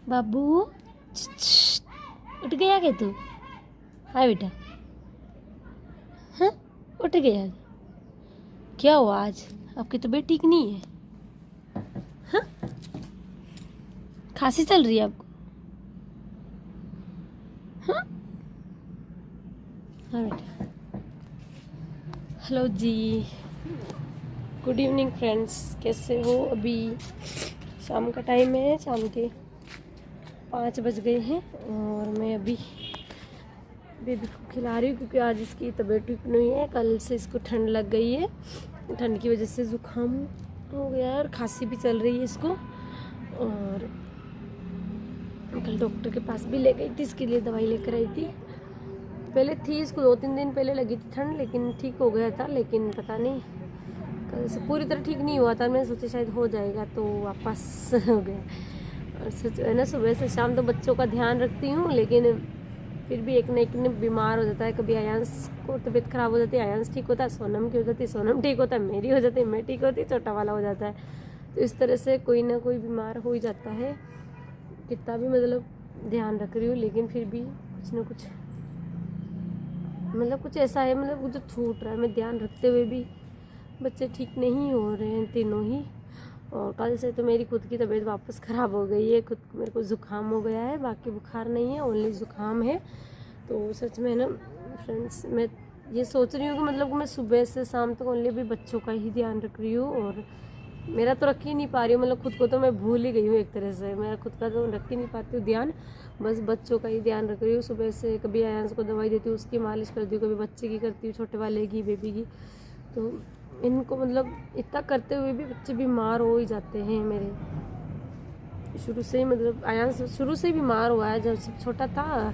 बाबू उठ गया क्या तू? हाँ बेटा, हाँ उठ गया। क्या हुआ आज? आपकी तबीयत ठीक नहीं है? हाँ, खांसी चल रही है आपको? हाँ हाँ बेटा। हेलो जी, गुड इवनिंग फ्रेंड्स, कैसे हो? अभी शाम का टाइम है, शाम के 5 बज गए हैं और मैं अभी बेबी को खिला रही हूँ क्योंकि आज इसकी तबीयत ठीक नहीं है। कल से इसको ठंड लग गई है, ठंड की वजह से ज़ुकाम हो गया है और खांसी भी चल रही है इसको। और कल डॉक्टर के पास भी ले गई थी, इसके लिए दवाई लेकर आई थी। पहले थी इसको 2-3 दिन पहले लगी थी ठंड, लेकिन ठीक हो गया था। लेकिन पता नहीं कल से पूरी तरह ठीक नहीं हुआ था। मैंने सोचा शायद हो जाएगा तो वापस हो गया। और सच है ना, सुबह से शाम तो बच्चों का ध्यान रखती हूँ, लेकिन फिर भी एक न एक ने बीमार हो जाता है। कभी आयांश को तबीयत खराब हो जाती है, आयांश ठीक होता है, सोनम की हो जाती है, सोनम ठीक होता है, मेरी हो जाती है, मैं ठीक होती है, छोटा वाला हो जाता है। तो इस तरह से कोई ना कोई बीमार हो ही जाता है। कितना भी मतलब ध्यान रख रही हूँ, लेकिन फिर भी कुछ ना कुछ मतलब कुछ ऐसा है, मतलब वो जो छूट रहा है। मैं ध्यान रखते हुए भी बच्चे ठीक नहीं हो रहे हैं तीनों ही। और कल से तो मेरी खुद की तबीयत वापस ख़राब हो गई है। खुद मेरे को ज़ुकाम हो गया है, बाकी बुखार नहीं है, ओनली ज़ुकाम है। तो सच में ना फ्रेंड्स, मैं ये सोच रही हूँ कि मतलब मैं सुबह से शाम तक ओनली भी बच्चों का ही ध्यान रख रही हूँ और मेरा तो रख ही नहीं पा रही हूँ। मतलब खुद को तो मैं भूल ही गई हूँ एक तरह से। मैं खुद का तो रख ही नहीं पाती हूँ ध्यान, बस बच्चों का ही ध्यान रख रही हूँ। सुबह से कभी आयांश को दवाई देती हूँ, उसकी मालिश करती हूँ, कभी बच्चे की करती हूँ, छोटे वाले की, बेबी की। तो इनको मतलब इतना करते हुए भी बच्चे बीमार हो ही जाते हैं मेरे। शुरू से ही मतलब आयांश शुरू से ही बीमार हुआ है। जब छोटा था,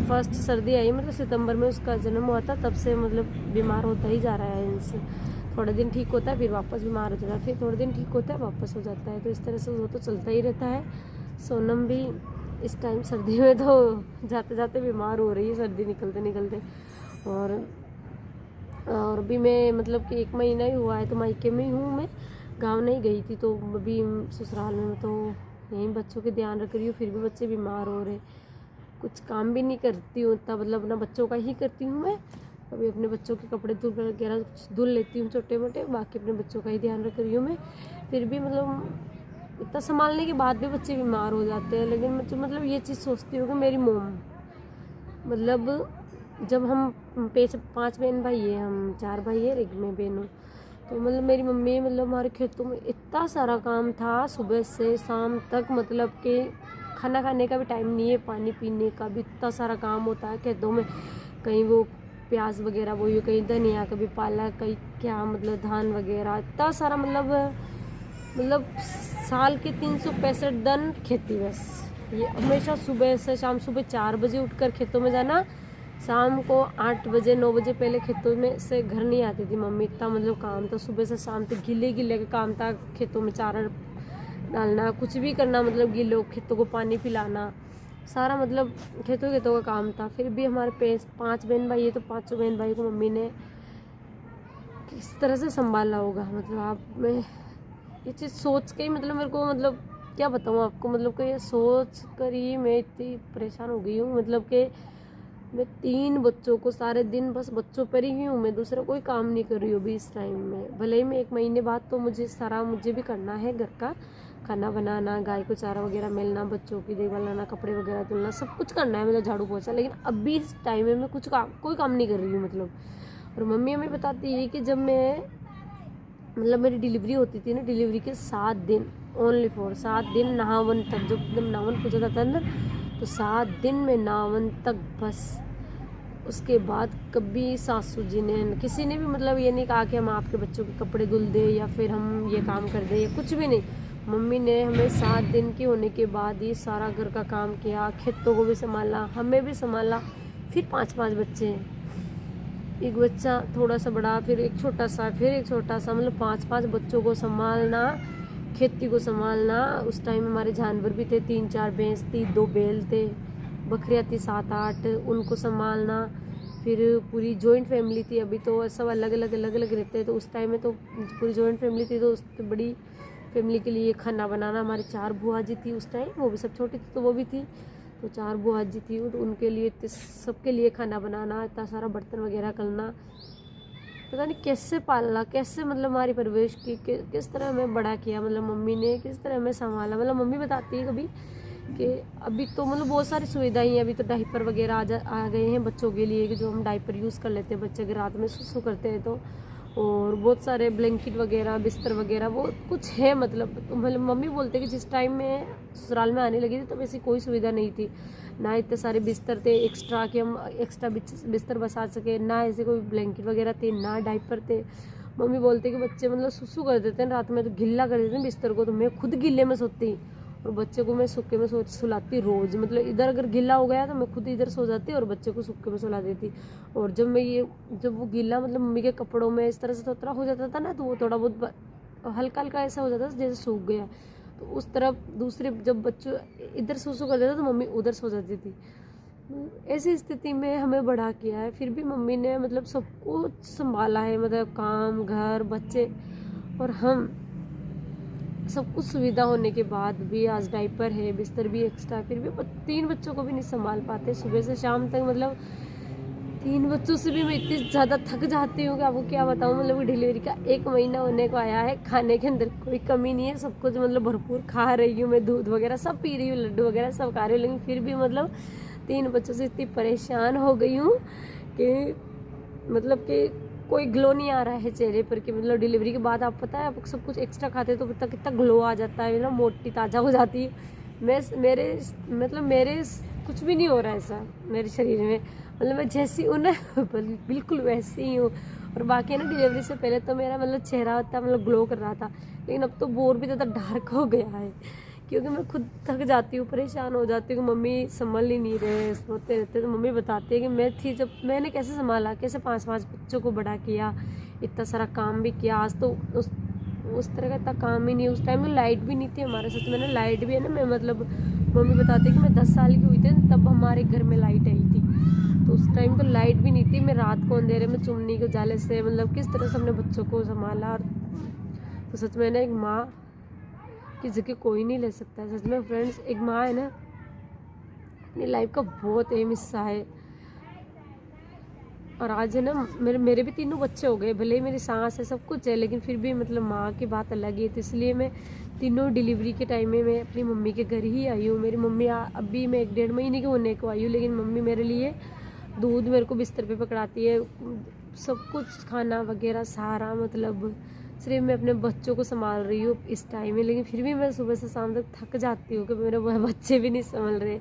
फर्स्ट सर्दी आई मतलब सितंबर में उसका जन्म हुआ था, तब से मतलब बीमार होता ही जा रहा है इनसे। थोड़े दिन ठीक होता है, फिर वापस बीमार हो जाता है, फिर थोड़े दिन ठीक होता है, वापस हो जाता है। तो इस तरह से वो तो चलता ही रहता है। सोनम भी इस टाइम सर्दी में तो जाते जाते बीमार हो रही है, सर्दी निकलते निकलते। और अभी मैं मतलब कि 1 महीना ही हुआ है तो मायके में ही हूँ मैं, गाँव नहीं गई थी। तो अभी ससुराल में मैं तो यहीं बच्चों के ध्यान रख रही हूँ, फिर भी बच्चे बीमार हो रहे। कुछ काम भी नहीं करती हूँ उतना, मतलब अपना बच्चों का ही करती हूँ मैं। अभी अपने बच्चों के कपड़े धुल वगैरह धुल लेती हूँ छोटे मोटे, बाकी अपने बच्चों का ही ध्यान रख रही हूँ मैं। फिर भी मतलब इतना संभालने के बाद भी बच्चे बीमार हो जाते हैं। लेकिन मैं तो मतलब ये चीज़ सोचती हूँ कि मेरी मोम मतलब जब हम 5 बहन भाई है, हम 4 भाई है, एक मैं बहन हूँ। तो मतलब मेरी मम्मी मतलब हमारे खेतों में इतना सारा काम था सुबह से शाम तक, मतलब कि खाना खाने का भी टाइम नहीं है, पानी पीने का भी इतना सारा काम होता है खेतों में। कहीं वो प्याज वगैरह बोई, कहीं धनिया, कभी पालक, कहीं क्या मतलब धान वगैरह, इतना सारा मतलब साल के 365 दिन खेती। बस ये हमेशा सुबह से शाम, सुबह 4 बजे उठकर खेतों में जाना, शाम को 8 बजे 9 बजे पहले खेतों में से घर नहीं आती थी मम्मी। इतना मतलब काम था सुबह से शाम तक, गिले गिले का काम था। खेतों में चारा डालना, कुछ भी करना, मतलब गिले खेतों को पानी पिलाना, सारा मतलब खेतों का काम था। फिर भी हमारे 5 बहन भाई है तो 5 बहन भाई को मम्मी ने किस तरह से संभाला होगा। मतलब आप मैं ये चीज़ सोच के ही मतलब मेरे को मतलब क्या बताऊँ आपको, मतलब कि ये सोच कर ही मैं इतनी परेशान हो गई हूँ। मतलब कि मैं 3 बच्चों को सारे दिन बस बच्चों पर ही हूँ, मैं दूसरा कोई काम नहीं कर रही हूँ अभी इस टाइम में। भले ही मैं 1 महीने बाद तो मुझे भी करना है, घर का खाना बनाना, गाय को चारा वगैरह मिलना, बच्चों की देखभाल लाना, कपड़े वगैरह धुलना, सब कुछ करना है, मतलब झाड़ू पोछा। लेकिन अभी इस टाइम में मैं कोई काम नहीं कर रही हूँ मतलब। और मम्मी हमें बताती है कि जब मैं मतलब मेरी डिलीवरी होती थी ना, डिलीवरी के 7 दिन, ओनली फॉर 7 दिन नहावन तक, जब एकदम नावन पूछा जाता है ना, तो 7 दिन में नावन तक बस। उसके बाद कभी सासू जी ने किसी ने भी मतलब ये नहीं कहा कि हम आपके बच्चों के कपड़े धुल दे या फिर हम ये काम कर दे या कुछ भी नहीं। मम्मी ने हमें 7 दिन की होने के बाद ही सारा घर का काम किया, खेतों को भी संभाला, हमें भी संभाला। फिर 5-5 बच्चे हैं, एक बच्चा थोड़ा सा बड़ा, फिर एक छोटा सा, फिर एक छोटा सा, मतलब 5-5 बच्चों को संभालना, खेती को संभालना। उस टाइम हमारे जानवर भी थे, 3-4 भैंस थी, 2 बैल थे, बकरियाँ थी 7-8, उनको संभालना। फिर पूरी जॉइंट फैमिली थी, अभी तो सब अलग अलग रहते हैं। तो उस टाइम में तो पूरी जॉइंट फैमिली थी, तो उस बड़ी फैमिली के लिए खाना बनाना। हमारी 4 बुआ जी थी उस टाइम, वो भी सब छोटी थी तो वो भी थी, तो 4 बुआ जी थी, तो उनके लिए सबके लिए खाना बनाना, इतना सारा बर्तन वगैरह करना। पता नहीं कैसे पालना, कैसे मतलब हमारी परवरिश की, किस तरह हमें बड़ा किया, मतलब मम्मी ने किस तरह हमें संभाला। मतलब मम्मी बताती है कभी कि अभी तो मतलब बहुत सारी सुविधाएं हैं, अभी तो डाइपर वगैरह आ गए हैं बच्चों के लिए, कि जो हम डाइपर यूज़ कर लेते हैं बच्चे के रात में सुसु करते हैं तो, और बहुत सारे ब्लैंकेट वगैरह, बिस्तर वगैरह वो कुछ है। मतलब तो मतलब मम्मी बोलते कि जिस टाइम में ससुराल में आने लगी थी तब ऐसी कोई सुविधा नहीं थी, ना इतने सारे बिस्तर थे एक्स्ट्रा कि हम एक्स्ट्रा बिस्तर बसा सके, ना ऐसे कोई ब्लैंकेट वगैरह थे, ना डाइपर थे। मम्मी बोलते कि बच्चे मतलब सुसु कर देते हैं रात में तो गिल्ला कर देते हैं बिस्तर को, तो मैं खुद गिल्ले में सोती और बच्चे को मैं सूखे में सुलाती रोज़। मतलब इधर अगर गीला हो गया तो मैं खुद इधर सो जाती और बच्चे को सूखे में सुला देती। और जब वो गीला मतलब मम्मी के कपड़ों में इस तरह से थोड़ा हो जाता था ना, तो वो थोड़ा बहुत हल्का हल्का ऐसा हो जाता था जैसे सूख गया, तो उस तरफ दूसरे जब बच्चे इधर सो कर देता तो मम्मी उधर सो जाती थी। ऐसी स्थिति में हमें बड़ा किया है, फिर भी मम्मी ने मतलब सब कुछ संभाला है, मतलब काम, घर, बच्चे और हम, सब कुछ सुविधा होने के बाद भी आज डाइपर है, बिस्तर भी एक्स्ट्रा, फिर भी 3 बच्चों को भी नहीं संभाल पाते सुबह से शाम तक। मतलब 3 बच्चों से भी मैं इतनी ज़्यादा थक जाती हूँ कि आपको क्या बताऊँ। मतलब डिलीवरी का 1 महीना होने को आया है, खाने के अंदर कोई कमी नहीं है, सब कुछ मतलब भरपूर खा रही हूँ मैं, दूध वगैरह सब पी रही हूँ, लड्डू वगैरह सब खा रही हूँ, लेकिन फिर भी मतलब 3 बच्चों से इतनी परेशान हो गई हूँ कि मतलब कि कोई ग्लो नहीं आ रहा है चेहरे पर। कि मतलब डिलीवरी के बाद आप पता है आप सब कुछ एक्स्ट्रा खाते हैं तो पता कितना ग्लो आ जाता है, मतलब मोटी ताज़ा हो जाती है। मेरे कुछ भी नहीं हो रहा है ऐसा मेरे शरीर में, मतलब मैं जैसी हूँ ना बिल्कुल वैसी ही हूँ। और बाकी ना डिलीवरी से पहले तो मेरा मतलब चेहरा था मतलब ग्लो कर रहा था, लेकिन अब तो और भी ज़्यादा डार्क हो गया है, क्योंकि मैं खुद थक जाती हूँ, परेशान हो जाती हूँ कि मम्मी संभल ही नहीं रहे, सोते रहते। तो मम्मी बताती है कि मैं थी जब मैंने कैसे संभाला, कैसे 5-5 बच्चों को बड़ा किया, इतना सारा काम भी किया। आज तो उस तरह का इतना काम ही नहीं, उस टाइम में लाइट भी नहीं थी हमारे साथ। मैंने लाइट भी है ना, मैं मतलब मम्मी बताती है कि मैं 10 साल की हुई थी तब हमारे घर में लाइट आई थी, तो उस टाइम तो लाइट भी नहीं थी। मैं रात को अंधेरे में चुन्नी के जाले से मतलब किस तरह से अपने बच्चों को संभाला। और तो सच में ना एक माँ की जगह कोई नहीं ले सकता है, सच में फ्रेंड्स। एक माँ है ना अपनी लाइफ का बहुत अहम हिस्सा है। और आज है ना मेरे भी 3 बच्चे हो गए, भले ही मेरी सांस है सब कुछ है, लेकिन फिर भी मतलब माँ की बात अलग है। तो इसलिए मैं तीनों डिलीवरी के टाइम में मैं अपनी मम्मी के घर ही आई हूँ। मेरी मम्मी अभी मैं 1-1.5 महीने की होने को आई हूँ, लेकिन मम्मी मेरे लिए दूध मेरे को बिस्तर पे पकड़ाती है, सब कुछ खाना वगैरह सारा, मतलब सिर्फ मैं अपने बच्चों को संभाल रही हूँ इस टाइम में। लेकिन फिर भी मैं सुबह से शाम तक थक जाती हूँ कि मेरे बच्चे भी नहीं संभल रहे।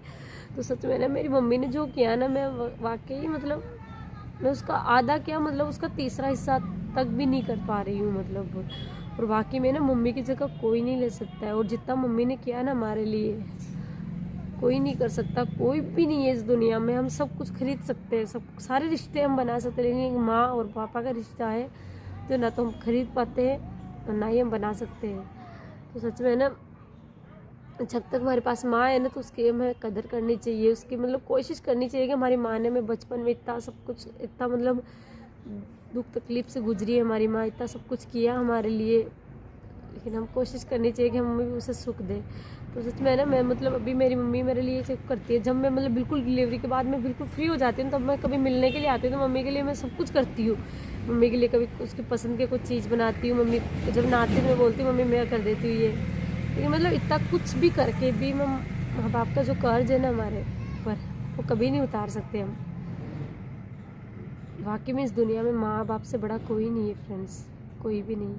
तो सच में ना मेरी मम्मी ने जो किया ना, मैं वाकई मतलब मैं उसका आधा क्या मतलब उसका 3रा हिस्सा तक भी नहीं कर पा रही हूँ मतलब। और वाकई में ना मम्मी की जगह कोई नहीं ले सकता है, और जितना मम्मी ने किया ना हमारे लिए कोई नहीं कर सकता, कोई भी नहीं है इस दुनिया में। हम सब कुछ खरीद सकते हैं, सब सारे रिश्ते हम बना सकते हैं, लेकिन माँ और पापा का रिश्ता है जो ना तो हम खरीद पाते हैं और ना ही हम बना सकते हैं। तो सच में ना जब तक हमारे पास माँ है ना तो उसकी हमें कदर करनी चाहिए, उसकी मतलब कोशिश करनी चाहिए कि हमारी माँ ने हमें बचपन में इतना सब कुछ, इतना मतलब दुख तकलीफ से गुजरी है हमारी माँ, इतना सब कुछ किया हमारे लिए, लेकिन हम कोशिश करनी चाहिए कि हम भी उसे सुख दें। तो सच में ना मैं मतलब अभी मेरी मम्मी मेरे लिए सब करती है। जब मैं मतलब बिल्कुल डिलीवरी के बाद मैं बिल्कुल फ्री हो जाती हूँ तब मैं कभी मिलने के लिए आती हूँ तो मम्मी के लिए मैं सब कुछ करती हूँ। मम्मी के लिए कभी उसकी पसंद की कुछ चीज़ बनाती हूँ, मम्मी जब नहाती हूँ मैं बोलती हूँ मम्मी मैं कर देती हूँ ये। लेकिन मतलब इतना कुछ भी करके भी माँ बाप का जो कर्ज है ना हमारे ऊपर वो कभी नहीं उतार सकते हम। वाकई में इस दुनिया में माँ बाप से बड़ा कोई नहीं है फ्रेंड्स, कोई भी नहीं।